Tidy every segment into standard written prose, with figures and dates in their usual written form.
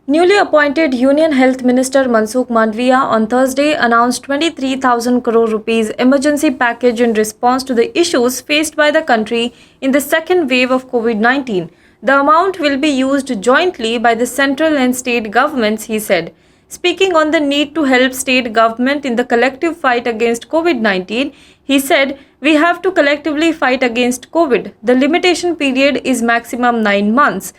Newly appointed Union Health Minister Mansukh Mandviya on Thursday announced 23,000 crore rupees emergency package in response to the issues faced by the country in the second wave of COVID-19. The amount will be used jointly by the central and state governments, he said. Speaking on the need to help state government in the collective fight against COVID-19, he said, "We have to collectively fight against COVID. The limitation period is maximum 9 months.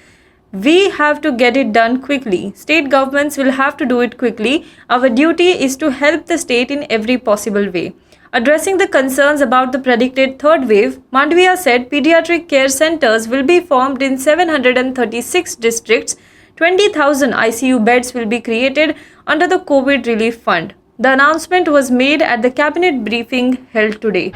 We have to get it done quickly. State governments will have to do it quickly. Our duty is to help the state in every possible way." Addressing the concerns about the predicted third wave, Mandviya said pediatric care centers will be formed in 736 districts. 20,000 ICU beds will be created under the COVID Relief Fund. The announcement was made at the cabinet briefing held today.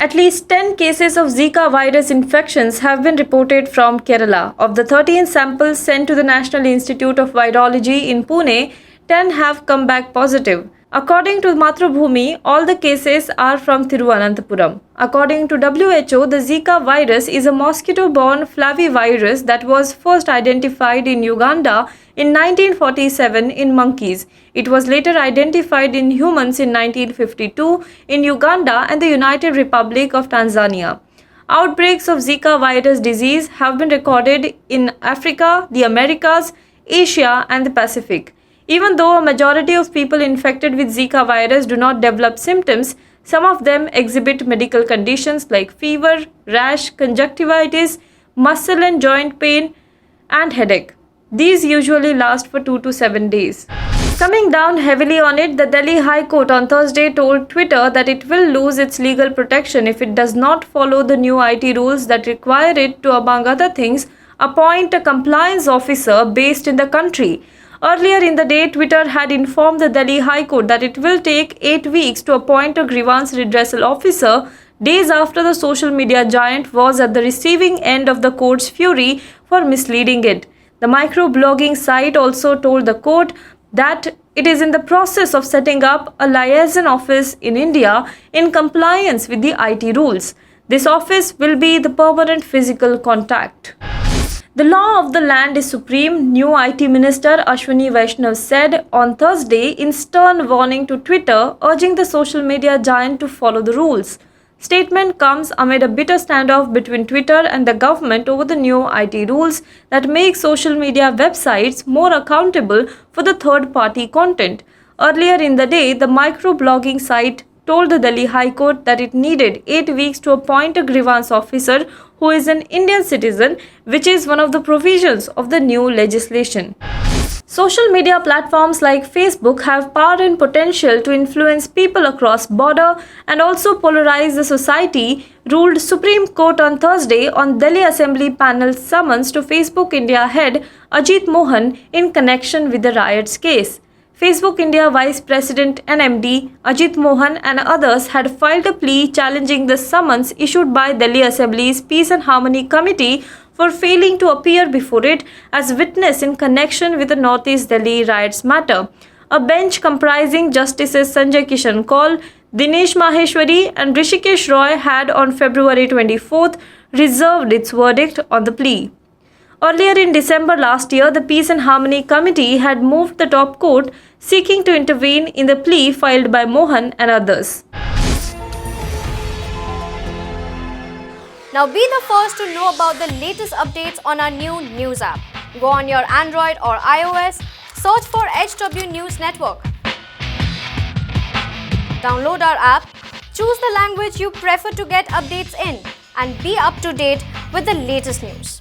At least 10 cases of Zika virus infections have been reported from Kerala. Of the 13 samples sent to the National Institute of Virology in Pune, 10 have come back positive. According to Mathrubhumi, all the cases are from Thiruvananthapuram. According to WHO, the Zika virus is a mosquito-borne flavivirus that was first identified in Uganda in 1947 in monkeys. It was later identified in humans in 1952 in Uganda and the United Republic of Tanzania. Outbreaks of Zika virus disease have been recorded in Africa, the Americas, Asia, and the Pacific. Even though a majority of people infected with Zika virus do not develop symptoms, some of them exhibit medical conditions like fever, rash, conjunctivitis, muscle and joint pain, and headache. These usually last for 2 to 7 days. Coming down heavily on it, the Delhi High Court on Thursday told Twitter that it will lose its legal protection if it does not follow the new IT rules that require it to, among other things, appoint a compliance officer based in the country. Earlier in the day, Twitter had informed the Delhi High Court that it will take 8 weeks to appoint a grievance redressal officer, days after the social media giant was at the receiving end of the court's fury for misleading it. The microblogging site also told the court that it is in the process of setting up a liaison office in India in compliance with the IT rules. This office will be the permanent physical contact. The law of the land is supreme, new IT Minister Ashwini Vaishnaw said on Thursday in stern warning to Twitter, urging the social media giant to follow the rules. Statement comes amid a bitter standoff between Twitter and the government over the new IT rules that make social media websites more accountable for the third-party content. Earlier in the day, the microblogging site told the Delhi High Court that it needed 8 weeks to appoint a grievance officer who is an Indian citizen, which is one of the provisions of the new legislation. Social media platforms like Facebook have power and potential to influence people across border and also polarize the society, ruled Supreme Court on Thursday on Delhi Assembly panel's summons to Facebook India head Ajit Mohan in connection with the riots case. Facebook India Vice President and MD Ajit Mohan and others had filed a plea challenging the summons issued by Delhi Assembly's Peace and Harmony Committee for failing to appear before it as witness in connection with the Northeast Delhi riots matter. A bench comprising Justices Sanjay Kishan Kaul, Dinesh Maheshwari and Rishikesh Roy had on February 24th reserved its verdict on the plea. Earlier in December last year, the Peace and Harmony Committee had moved the top court seeking to intervene in the plea filed by Mohan and others. Now be the first to know about the latest updates on our new news app. Go on your Android or iOS, search for HW News Network. Download our app, choose the language you prefer to get updates in, and be up to date with the latest news.